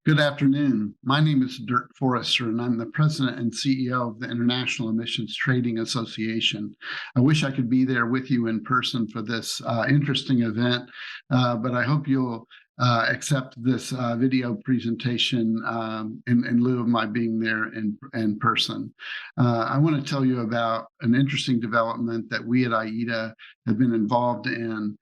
Good afternoon. My name is Dirk Forrester, and I'm the president and CEO of the International Emissions Trading Association. I wish I could be there with you in person for this interesting event, but I hope you'll accept this video presentation in lieu of my being there in person. I want to tell you about an interesting development that we at IETA have been involved in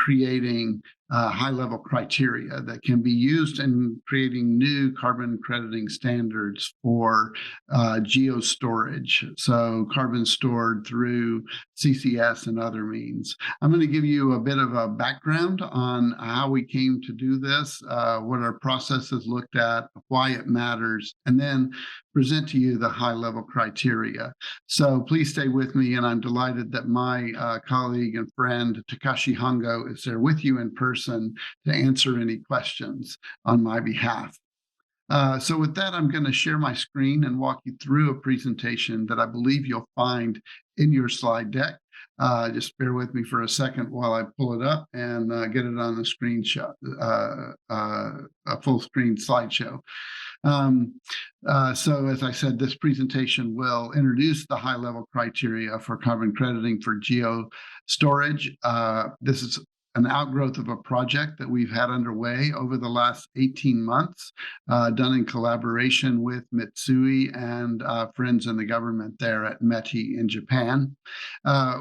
creating high-level criteria that can be used in creating new carbon crediting standards for geostorage, so carbon stored through CCS and other means. I'm going to give you a bit of a background on how we came to do this, what our process has looked at, why it matters, and then present to you the high-level criteria. So please stay with me, and I'm delighted that my colleague and friend Takashi Hongo is there with you in person to answer any questions on my behalf. So with that, I'm going to share my screen and walk you through a presentation that I believe you'll find in your slide deck. Just bear with me for a second while I pull it up and get it on the screenshot, a full screen slideshow. So as I said, this presentation will introduce the high-level criteria for carbon crediting for geostorage. This is an outgrowth of a project that we've had underway over the last 18 months, done in collaboration with Mitsui and friends in the government there at METI in Japan.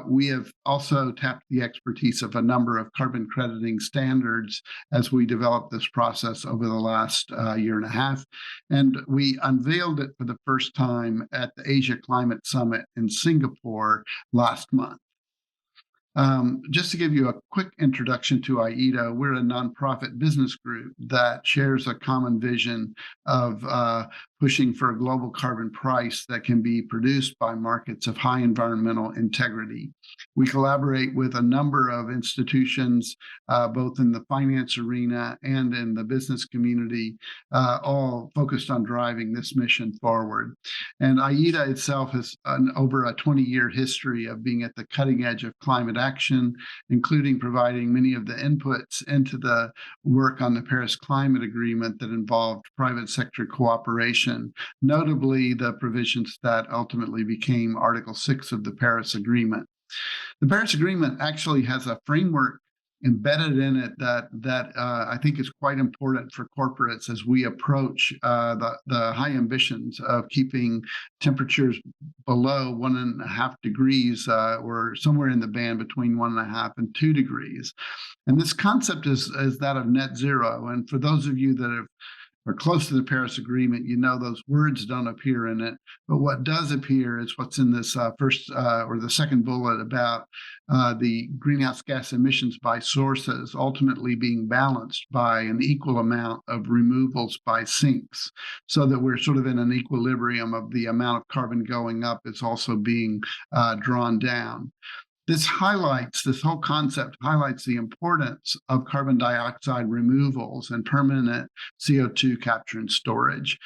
We have also tapped the expertise of a number of carbon crediting standards as we developed this process over the last year and a half. And we unveiled it for the first time at the Asia Climate Summit in Singapore last month. Just to give you a quick introduction to IETA, we're a nonprofit business group that shares a common vision of pushing for a global carbon price that can be produced by markets of high environmental integrity. We collaborate with a number of institutions, both in the finance arena and in the business community, all focused on driving this mission forward. And IETA itself has over a 20-year history of being at the cutting edge of climate action, including providing many of the inputs into the work on the Paris Climate Agreement that involved private sector cooperation, notably the provisions that ultimately became Article 6 of the Paris Agreement. The Paris Agreement actually has a framework embedded in it that I think is quite important for corporates as we approach the high ambitions of keeping temperatures below 1.5 degrees, or somewhere in the band between 1.5 and 2 degrees. And this concept is that of net zero. And for those of you that are close to the Paris Agreement, you know those words don't appear in it. But what does appear is what's in this first or the second bullet about the greenhouse gas emissions by sources ultimately being balanced by an equal amount of removals by sinks, so that we're sort of in an equilibrium of the amount of carbon going up is also being drawn down. This whole concept highlights the importance of carbon dioxide removals and permanent CO2 capture and storage.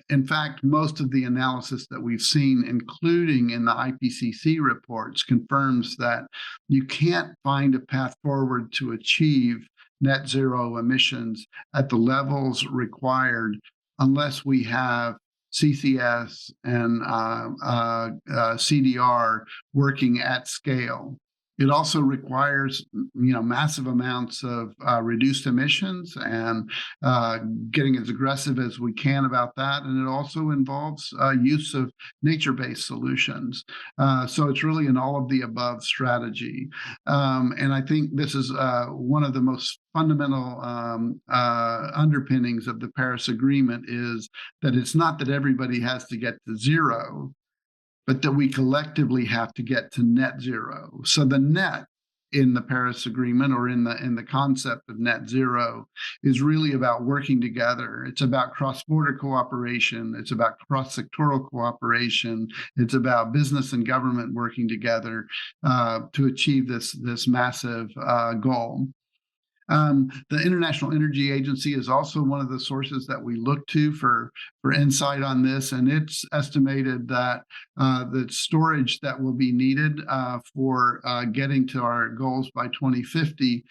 In fact, most of the analysis that we've seen, including in the IPCC reports, confirms that you can't find a path forward to achieve net zero emissions at the levels required unless we have CCS and CDR working at scale. It also requires, massive amounts of reduced emissions and getting as aggressive as we can about that. And it also involves use of nature-based solutions. So it's really an all-of-the-above strategy. And I think this is one of the most fundamental underpinnings of the Paris Agreement is that it's not that everybody has to get to zero, but that we collectively have to get to net zero. So the net in the Paris Agreement, or in the concept of net zero, is really about working together. It's about cross-border cooperation. It's about cross-sectoral cooperation. It's about business and government working together to achieve this massive goal. The International Energy Agency is also one of the sources that we look to for insight on this, and it's estimated that the storage that will be needed for getting to our goals by 2050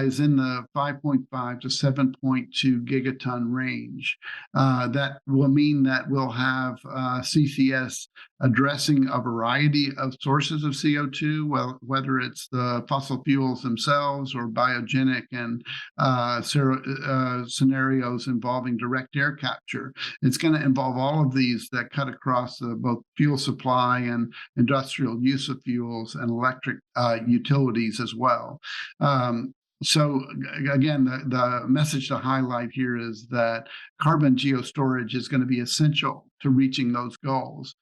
is in the 5.5 to 7.2 gigaton range. That will mean that we'll have CCS addressing a variety of sources of CO2, well, whether it's the fossil fuels themselves or biogenic and scenarios involving direct air capture. It's going to involve all of these that cut across both fuel supply and industrial use of fuels and electric utilities as well. So again, the message to highlight here is that carbon geostorage is going to be essential to reaching those goals.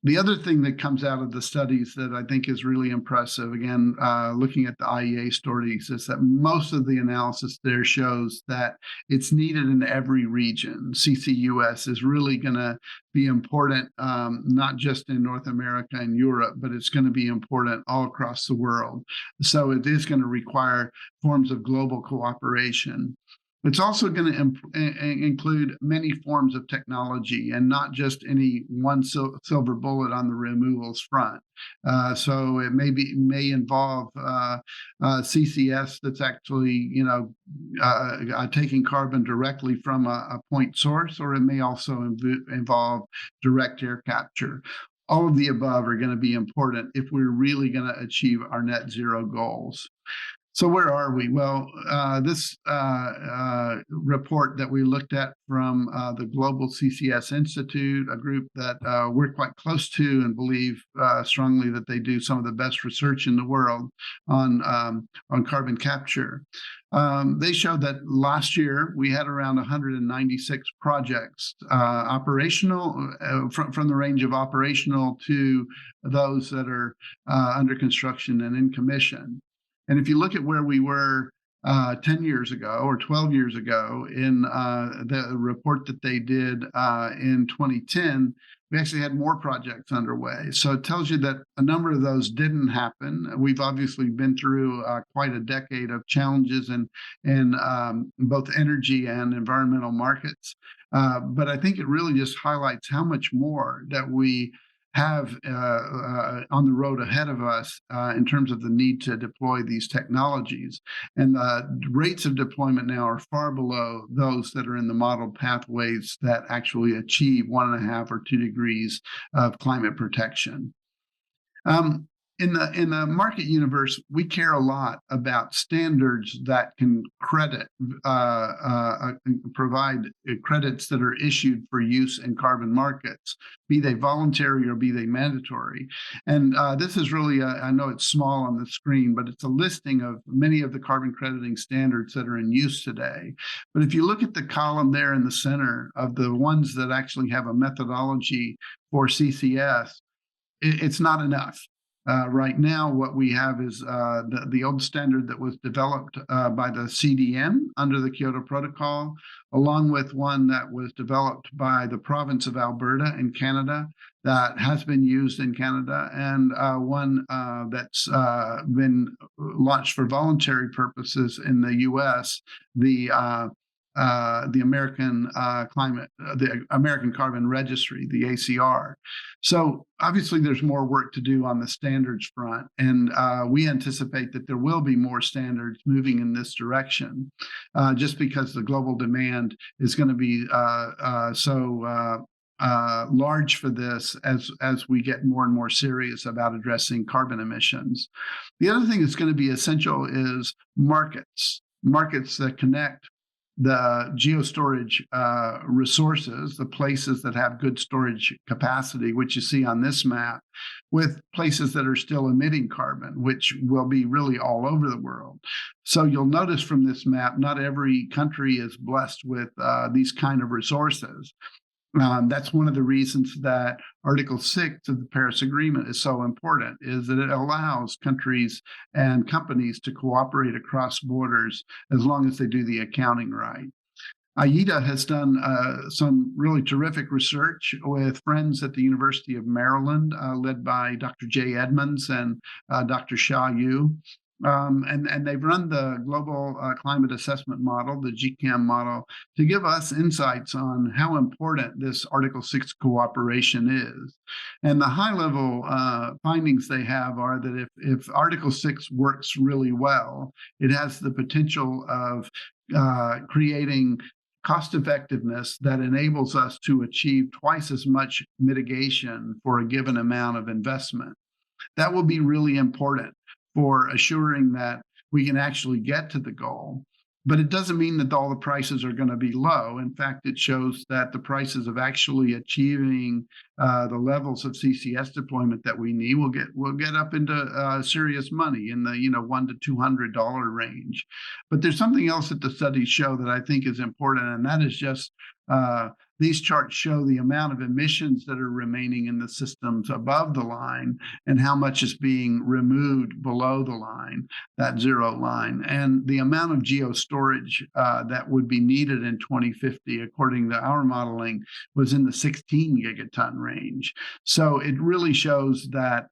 The other thing that comes out of the studies that I think is really impressive, again, looking at the IEA studies, is that most of the analysis there shows that it's needed in every region. CCUS is really going to be important, not just in North America and Europe, but it's going to be important all across the world. So it is going to require forms of global cooperation. It's also going to include many forms of technology and not just any one silver bullet on the removals front. So it may involve CCS that's actually, taking carbon directly from a point source, or it may also involve direct air capture. All of the above are going to be important if we're really going to achieve our net zero goals. So where are we? Well, this report that we looked at from the Global CCS Institute, a group that we're quite close to and believe strongly that they do some of the best research in the world on carbon capture. They showed that last year we had around 196 projects operational, from the range of operational to those that are under construction and in commission. And if you look at where we were 10 years ago or 12 years ago in the report that they did in 2010, we actually had more projects underway. So it tells you that a number of those didn't happen. We've obviously been through quite a decade of challenges in both energy and environmental markets. But I think it really just highlights how much more that we have on the road ahead of us in terms of the need to deploy these technologies. And the rates of deployment now are far below those that are in the modeled pathways that actually achieve 1.5 or 2 degrees of climate protection. In the market universe, we care a lot about standards that can provide credits that are issued for use in carbon markets, be they voluntary or be they mandatory. And this is really, I know it's small on the screen, but it's a listing of many of the carbon crediting standards that are in use today. But if you look at the column there in the center of the ones that actually have a methodology for CCS, it's not enough. Right now, what we have is the old standard that was developed by the CDM under the Kyoto Protocol, along with one that was developed by the province of Alberta in Canada that has been used in Canada, and one that's been launched for voluntary purposes in the U.S., the American the American Carbon Registry, the ACR. So obviously there's more work to do on the standards front, and we anticipate that there will be more standards moving in this direction, just because the global demand is going to be so large for this as we get more and more serious about addressing carbon emissions. The other thing that's going to be essential is markets that connect the geostorage resources, the places that have good storage capacity, which you see on this map, with places that are still emitting carbon, which will be really all over the world. So you'll notice from this map, not every country is blessed with these kind of resources. That's one of the reasons that Article 6 of the Paris Agreement is so important, is that it allows countries and companies to cooperate across borders as long as they do the accounting right. IETA has done some really terrific research with friends at the University of Maryland, led by Dr. Jay Edmonds and Dr. Xia Yu. And they've run the global climate assessment model, the GCAM model, to give us insights on how important this Article 6 cooperation is. And the high-level findings they have are that if Article 6 works really well, it has the potential of creating cost effectiveness that enables us to achieve twice as much mitigation for a given amount of investment. That will be really important for assuring that we can actually get to the goal. But it doesn't mean that all the prices are going to be low. In fact, it shows that the prices of actually achieving the levels of CCS deployment that we need will get up into serious money in the $100 to $200 range. But there's something else that the studies show that I think is important, and that is just these charts show the amount of emissions that are remaining in the systems above the line and how much is being removed below the line, that zero line. And the amount of geostorage that would be needed in 2050, according to our modeling, was in the 16 gigaton range. So it really shows that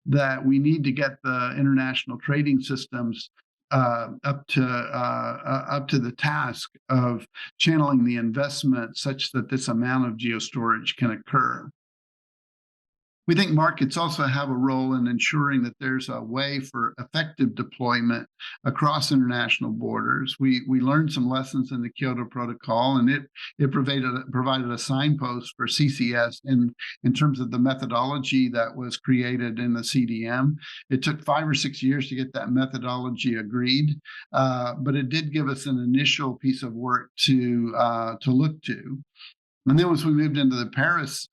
that we need to get the international trading systems up to the task of channeling the investment such that this amount of geostorage can occur. We think markets also have a role in ensuring that there's a way for effective deployment across international borders. We learned some lessons in the Kyoto Protocol, and it provided a signpost for CCS in terms of the methodology that was created in the CDM. It took 5 or 6 years to get that methodology agreed, but it did give us an initial piece of work to look to. And then as we moved into the Paris,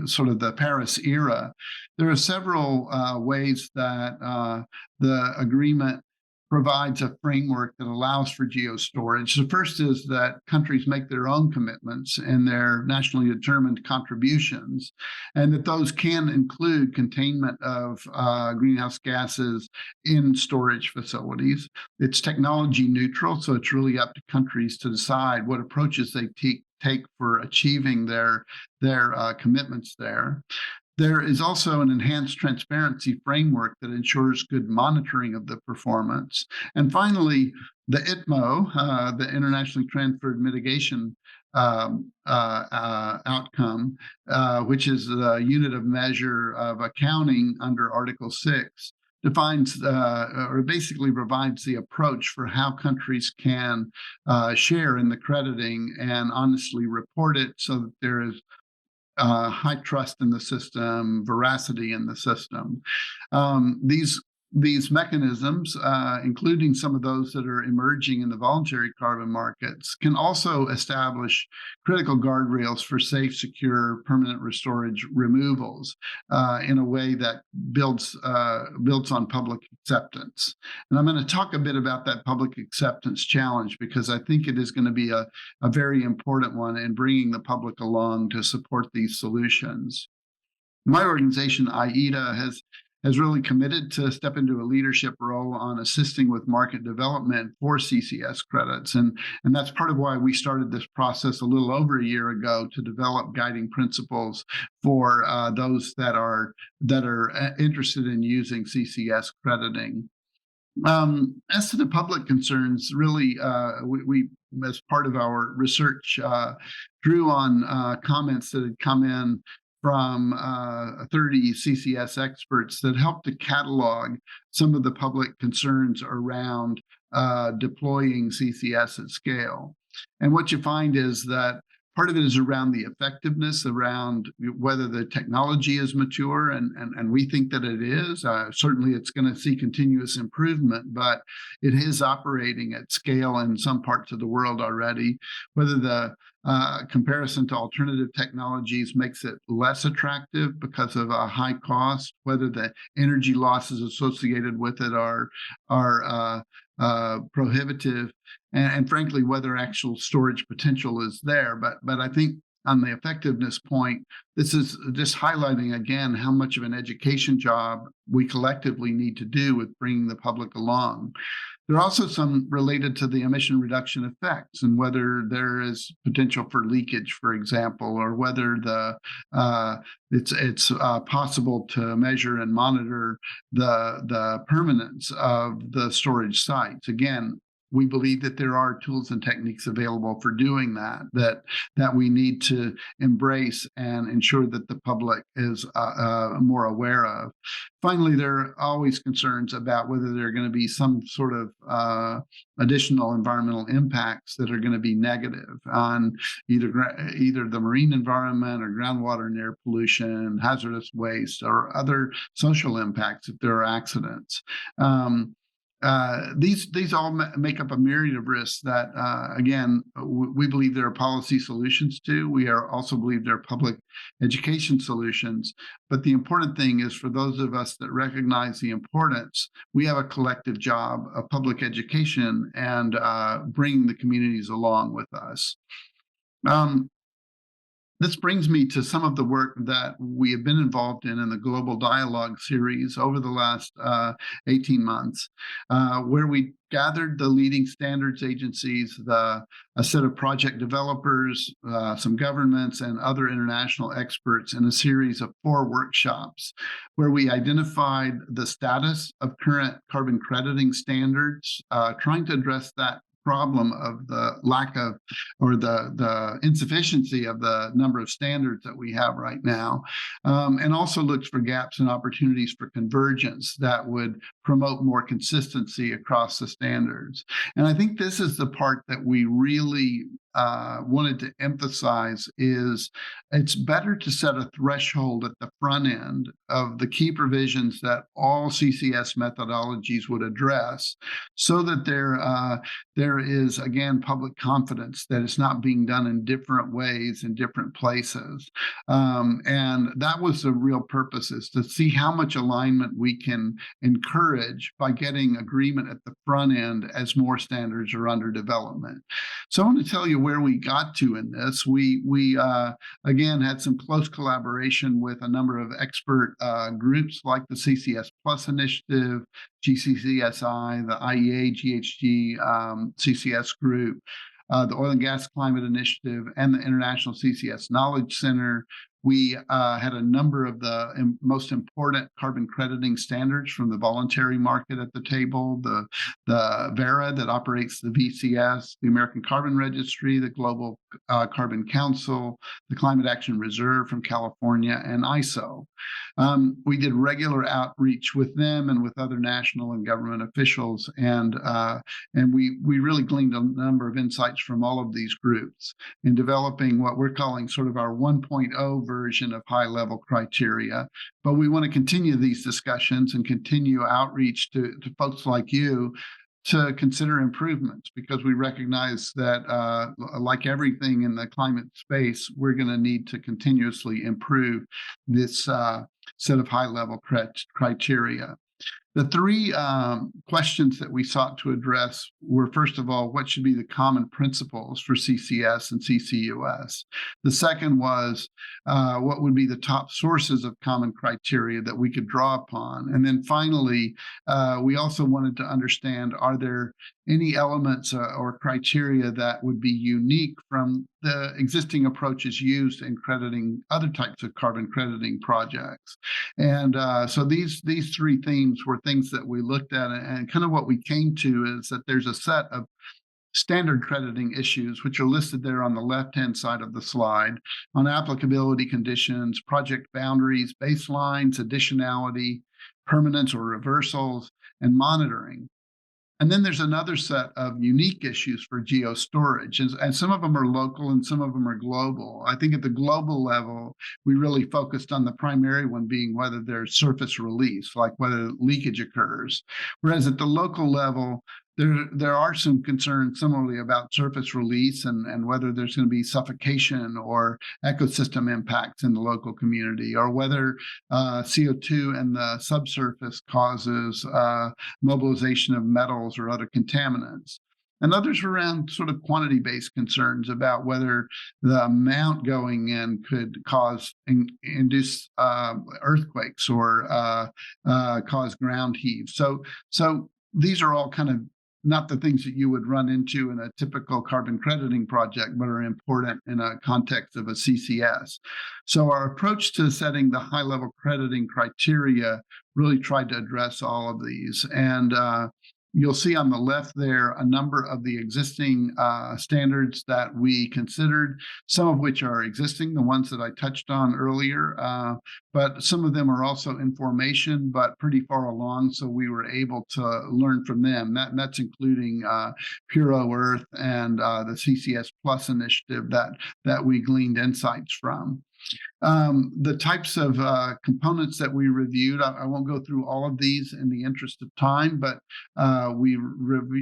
sort of the Paris era, there are several ways that the agreement provides a framework that allows for geostorage. The first is that countries make their own commitments and their nationally determined contributions, and that those can include containment of greenhouse gases in storage facilities. It's technology neutral, so it's really up to countries to decide what approaches they take for achieving their commitments there. There is also an enhanced transparency framework that ensures good monitoring of the performance. And finally, the ITMO, the Internationally Transferred Mitigation outcome, which is the unit of measure of accounting under Article 6, defines or basically provides the approach for how countries can share in the crediting and honestly report it so that there is high trust in the system, veracity in the system. These mechanisms, including some of those that are emerging in the voluntary carbon markets, can also establish critical guardrails for safe, secure, permanent storage removals in a way that builds on public acceptance. And I'm going to talk a bit about that public acceptance challenge because I think it is going to be a very important one in bringing the public along to support these solutions. My organization, IETA, has really committed to step into a leadership role on assisting with market development for CCS credits. And that's part of why we started this process a little over a year ago to develop guiding principles for those that are interested in using CCS crediting. As to the public concerns, really, we as part of our research, drew on comments that had come in from 30 CCS experts that helped to catalog some of the public concerns around deploying CCS at scale. And what you find is that part of it is around the effectiveness, around whether the technology is mature, and we think that it is. Certainly, it's going to see continuous improvement, but it is operating at scale in some parts of the world already. Whether the comparison to alternative technologies makes it less attractive because of a high cost, whether the energy losses associated with it are prohibitive, and frankly, whether actual storage potential is there. But I think on the effectiveness point, this is just highlighting again how much of an education job we collectively need to do with bringing the public along. There are also some related to the emission reduction effects and whether there is potential for leakage, for example, or whether it's possible to measure and monitor the permanence of the storage sites. Again, we believe that there are tools and techniques available for doing that we need to embrace and ensure that the public is more aware of. Finally, there are always concerns about whether there are going to be some sort of additional environmental impacts that are going to be negative on either the marine environment or groundwater and air pollution, hazardous waste, or other social impacts if there are accidents. These all make up a myriad of risks that, again, we believe there are policy solutions to. We also believe there are public education solutions. But the important thing is for those of us that recognize the importance, we have a collective job of public education and bringing the communities along with us. This brings me to some of the work that we have been involved in the Global Dialogue series over the last 18 months, where we gathered the leading standards agencies, a set of project developers, some governments, and other international experts in a series of 4 workshops where we identified the status of current carbon crediting standards, trying to address that problem of the lack of or the insufficiency of the number of standards that we have right now, and also looks for gaps and opportunities for convergence that would promote more consistency across the standards. And I think this is the part that we really wanted to emphasize is it's better to set a threshold at the front end of the key provisions that all CCS methodologies would address so that there is, again, public confidence that it's not being done in different ways in different places. And that was the real purpose, is to see how much alignment we can encourage by getting agreement at the front end as more standards are under development. So I want to tell you where we got to in this. We again had some close collaboration with a number of expert groups like the CCS Plus Initiative, GCCSI, the IEA GHG CCS group, the Oil and Gas Climate Initiative, and the International CCS Knowledge Center. We had a number of the most important carbon crediting standards from the voluntary market at the table, the Verra that operates the VCS, the American Carbon Registry, the Global Carbon Council, the Climate Action Reserve from California, and ISO. We did regular outreach with them and with other national and government officials, and we really gleaned a number of insights from all of these groups in developing what we're calling sort of our 1.0 version of high-level criteria. But we want to continue these discussions and continue outreach to folks like you to consider improvements, because we recognize that, like everything in the climate space, we're going to need to continuously improve this set of high-level criteria. The 3 questions that we sought to address were, first of all, what should be the common principles for CCS and CCUS? The second was, what would be the top sources of common criteria that we could draw upon? And then finally, we also wanted to understand, are there any elements or criteria that would be unique from the existing approaches used in crediting other types of carbon crediting projects? And so these 3 themes were things that we looked at, and kind of what we came to is that there's a set of standard crediting issues, which are listed there on the left-hand side of the slide, on applicability conditions, project boundaries, baselines, additionality, permanence or reversals, and monitoring. And then there's another set of unique issues for geostorage, and some of them are local and some of them are global. I think at the global level, we really focused on the primary one being whether there's surface release, like whether leakage occurs. Whereas at the local level, there are some concerns similarly about surface release and whether there's going to be suffocation or ecosystem impacts in the local community, or whether CO2 in the subsurface causes mobilization of metals or other contaminants. and others were around sort of quantity-based concerns about whether the amount going in could induce earthquakes or cause ground heaves. So these are all kind of not the things that you would run into in a typical carbon crediting project, but are important in a context of a CCS. So our approach to setting the high-level crediting criteria really tried to address all of these. And you'll see on the left there a number of the existing standards that we considered, some of which are existing, the ones that I touched on earlier, but some of them are also in formation, but pretty far along, so we were able to learn from them. That's including Puro Earth and the CCS Plus initiative that we gleaned insights from. The types of components that we reviewed, I won't go through all of these in the interest of time, but we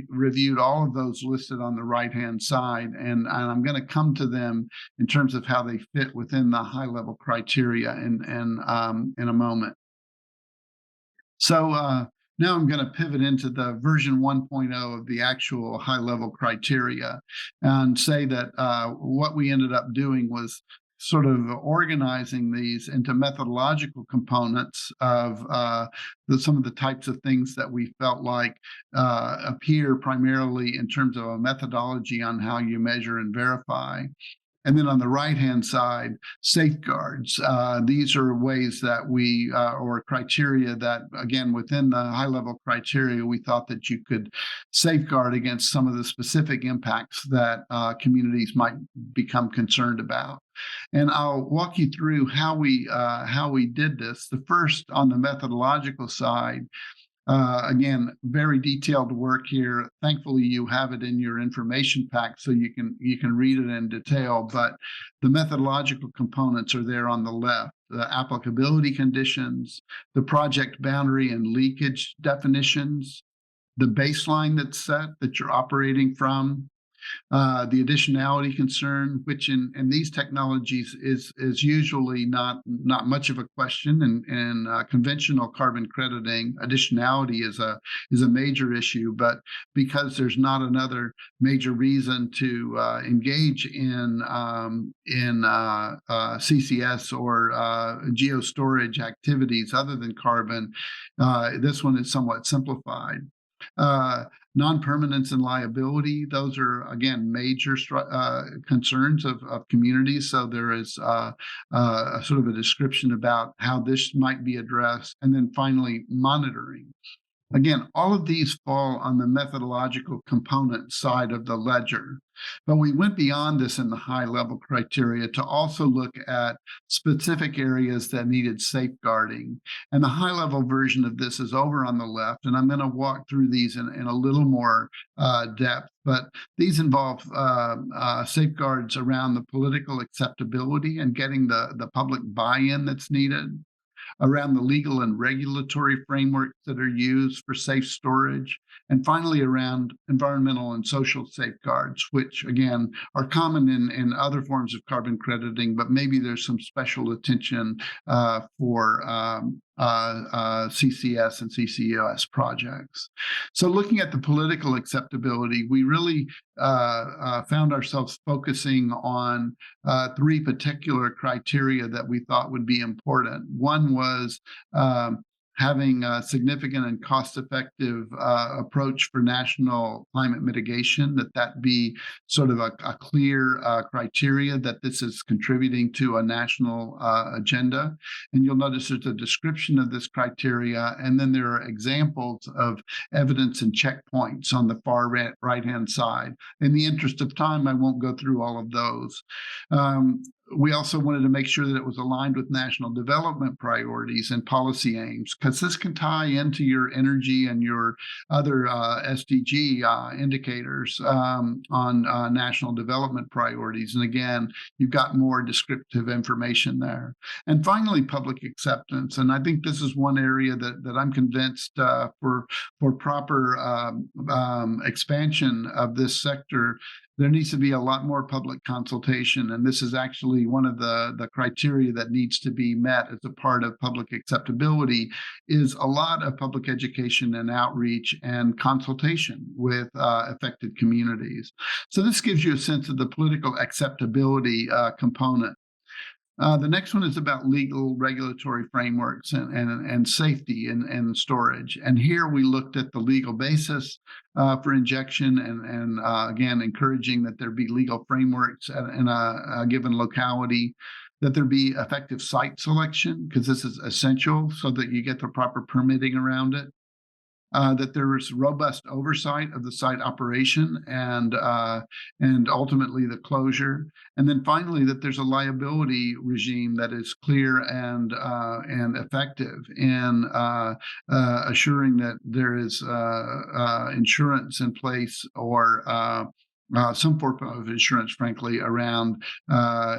reviewed all of those listed on the right-hand side, and I'm going to come to them in terms of how they fit within the high-level criteria in a moment. So now I'm going to pivot into the version 1.0 of the actual high-level criteria and say that what we ended up doing was sort of organizing these into methodological components of some of the types of things that we felt like appear primarily in terms of a methodology on how you measure and verify. And then on the right-hand side, safeguards. These are ways that we, or criteria that, again, within the high-level criteria, we thought that you could safeguard against some of the specific impacts that communities might become concerned about. And I'll walk you through how we did this. The first, on the methodological side, again, very detailed work here. Thankfully, you have it in your information pack, so you can read it in detail. But the methodological components are there on the left: the applicability conditions, the project boundary and leakage definitions, the baseline that's set that you're operating from, the additionality concern, which in these technologies is usually not much of a question. In conventional carbon crediting, additionality is a major issue, but because there's not another major reason to engage in CCS or geostorage activities other than carbon, this one is somewhat simplified. Non-permanence and liability, those are, again, major concerns of communities. So there is a sort of a description about how this might be addressed. And then finally, monitoring. Again, all of these fall on the methodological component side of the ledger. But we went beyond this in the high-level criteria to also look at specific areas that needed safeguarding. And the high-level version of this is over on the left, and I'm going to walk through these in a little more depth. But these involve safeguards around the political acceptability and getting the public buy-in that's needed, around the legal and regulatory frameworks that are used for safe storage, and finally around environmental and social safeguards, which again are common in other forms of carbon crediting, but maybe there's some special attention for CCS and CCUS projects. So looking at the political acceptability, we really found ourselves focusing on three particular criteria that we thought would be important. One was having a significant and cost-effective approach for national climate mitigation, that be sort of a clear criteria that this is contributing to a national agenda. And you'll notice there's a description of this criteria, and then there are examples of evidence and checkpoints on the far right-hand side. In the interest of time, I won't go through all of those. We also wanted to make sure that it was aligned with national development priorities and policy aims, because this can tie into your energy and your other SDG indicators on national development priorities. And again, you've got more descriptive information there. And finally, public acceptance. And I think this is one area that I'm convinced for proper expansion of this sector, there needs to be a lot more public consultation, and this is actually one of the criteria that needs to be met as a part of public acceptability is a lot of public education and outreach and consultation with affected communities. So this gives you a sense of the political acceptability component. The next one is about legal regulatory frameworks and safety and storage. And here we looked at the legal basis for injection and again, encouraging that there be legal frameworks in a given locality, that there be effective site selection, because this is essential so that you get the proper permitting around it. That there is robust oversight of the site operation and ultimately the closure, and then finally that there's a liability regime that is clear and effective in assuring that there is insurance in place or some form of insurance, frankly, around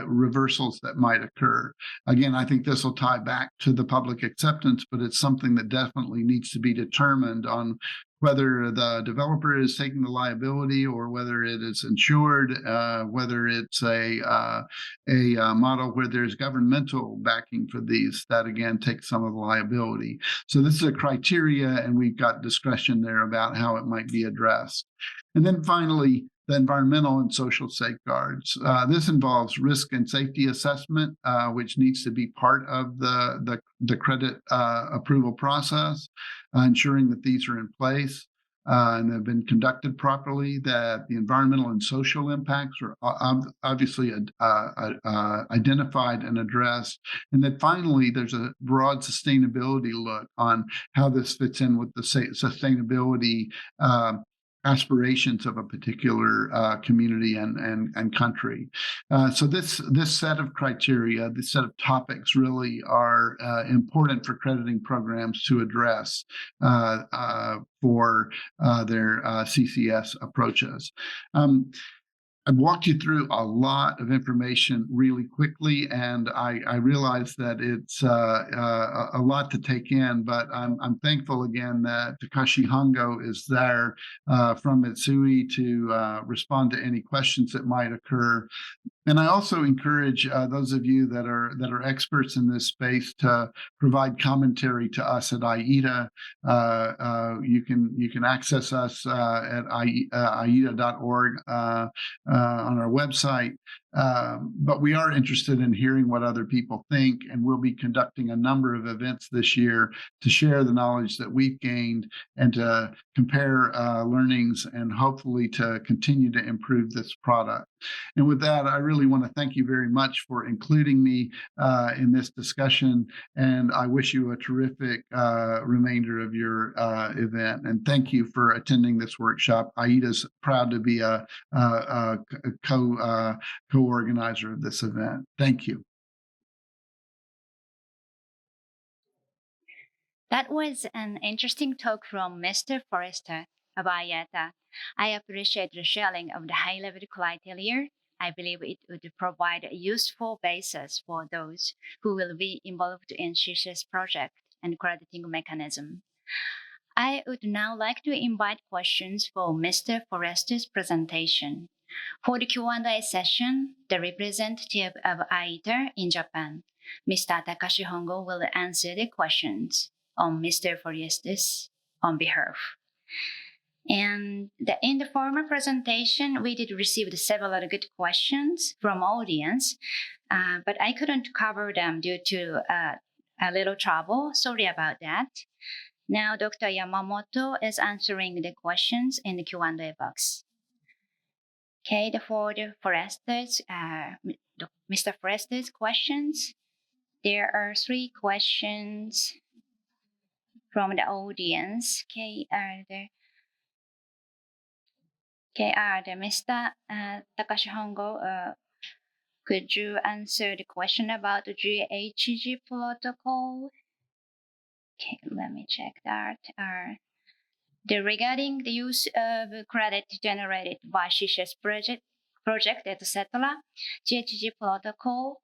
reversals that might occur. Again, I think this will tie back to the public acceptance, but it's something that definitely needs to be determined on whether the developer is taking the liability or whether it is insured, whether it's a model where there's governmental backing for these that, again, takes some of the liability. So this is a criteria, and we've got discretion there about how it might be addressed. And then finally, the environmental and social safeguards. This involves risk and safety assessment, which needs to be part of the credit approval process, ensuring that these are in place and have been conducted properly, that the environmental and social impacts are obviously identified and addressed, and that finally there's a broad sustainability look on how this fits in with the sustainability aspirations of a particular community and country. So this set of criteria, this set of topics really are important for crediting programs to address for their CCS approaches. I've walked you through a lot of information really quickly, and I realize that it's a lot to take in, but I'm thankful again that Takashi Hongo is there from Mitsui to respond to any questions that might occur. And I also encourage those of you that are experts in this space to provide commentary to us at AIDA. You can access us at aida.org on our website. But we are interested in hearing what other people think, and we'll be conducting a number of events this year to share the knowledge that we've gained and to compare learnings and hopefully to continue to improve this product. And with that, I really want to thank you very much for including me in this discussion, and I wish you a terrific remainder of your event. And thank you for attending this workshop. AIDA's proud to be a co-organizer of this event. Thank you. That was an interesting talk from Mr. Forrester about IATA. I appreciate the sharing of the high-level criteria. I believe it would provide a useful basis for those who will be involved in CCS project and crediting mechanism. I would now like to invite questions for Mr. Forrester's presentation. For the Q&A session, the representative of AIDA in Japan, Mr. Takashi Hongo, will answer the questions on Mr. Forrester's on behalf. And in the former presentation, we did receive several good questions from audience, but I couldn't cover them due to a little trouble. Sorry about that. Now, Dr. Yamamoto is answering the questions in the Q&A box. Okay, for the Forrester's, Mr. Forrester's questions, there are 3 questions from the audience. Mr. Takashi Hongo, could you answer the question about the GHG protocol? Okay, let me check that. Regarding the use of credit generated by CCS project, etc., GHG protocol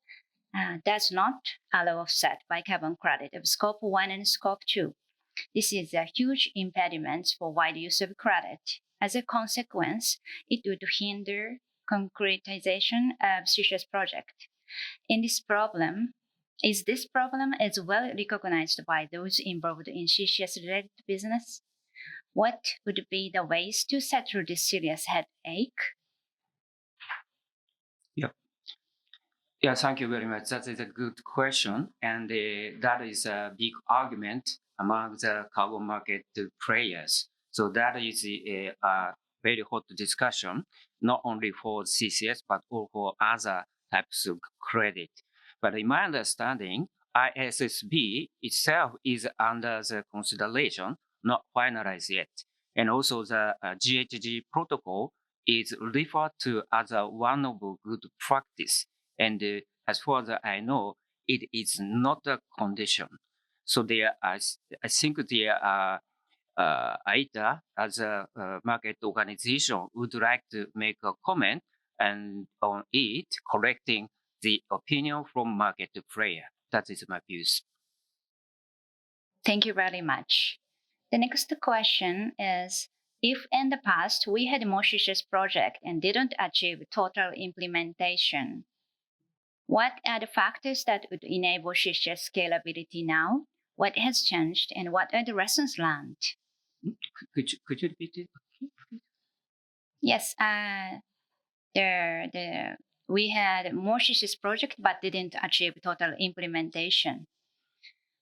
does not allow offset by carbon credit of Scope 1 and Scope 2. This is a huge impediment for wide use of credit. As a consequence, it would hinder concretization of CCS project. This problem is well recognized by those involved in CCS-related business? What would be the ways to settle this serious headache? Yeah, thank you very much. That is a good question. And that is a big argument among the carbon market players. So that is a very hot discussion, not only for CCS, but also for other types of credit. But in my understanding, ISSB itself is under the consideration, not finalized yet. And also the GHG protocol is referred to as one of good practice. And as far as I know, it is not a condition. So I think the AITA, as a market organization, would like to make a comment and on it, correcting the opinion from market player. That is my views. Thank you very much. The next question is, if in the past we had more CCS project and didn't achieve total implementation, what are the factors that would enable CCS scalability now? What has changed and what are the lessons learned? Could you repeat it? Yes, we had more CCS project but didn't achieve total implementation.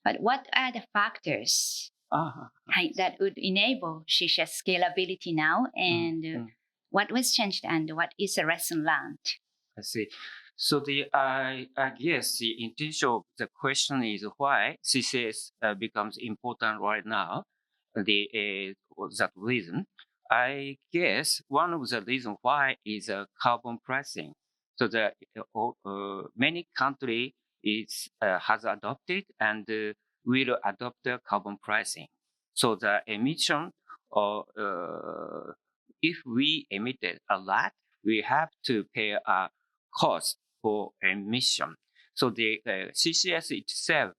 But what are the factors that would enable CCS scalability now, and what was changed and what is the lesson learned? I see. So I guess the intention of the question is why CCS becomes important right now. That reason, I guess one of the reasons why is carbon pricing. So the many countries has adopted and will adopt the carbon pricing. So the emission, if we emitted a lot, we have to pay a cost for emission. So the CCS itself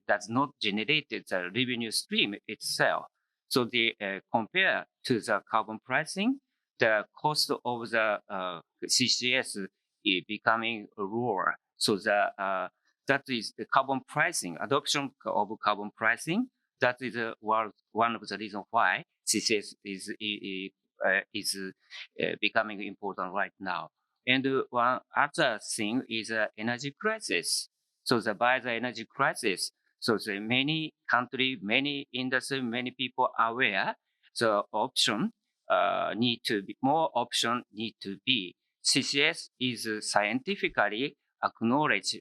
does not generate the revenue stream itself. So compared to the carbon pricing, the cost of the CCS is becoming lower. So that is the carbon pricing, adoption of carbon pricing. That is one of the reasons why CCS is becoming important right now. And one other thing is energy crisis. So by the energy crisis, so the many country, many industry, many people are aware the option more option need to be. CCS is scientifically acknowledged,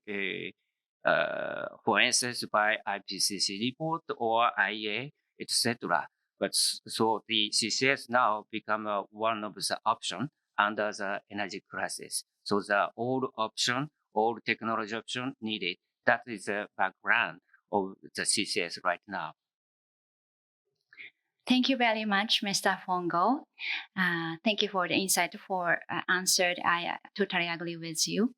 for instance, by IPCC report or IEA, etc. But so the CCS now become one of the option under the energy crisis. So all technology option needed. That is the background of the CCS right now. Thank you very much, Mr. Fongo. Thank you for the insightful answer. I totally agree with you.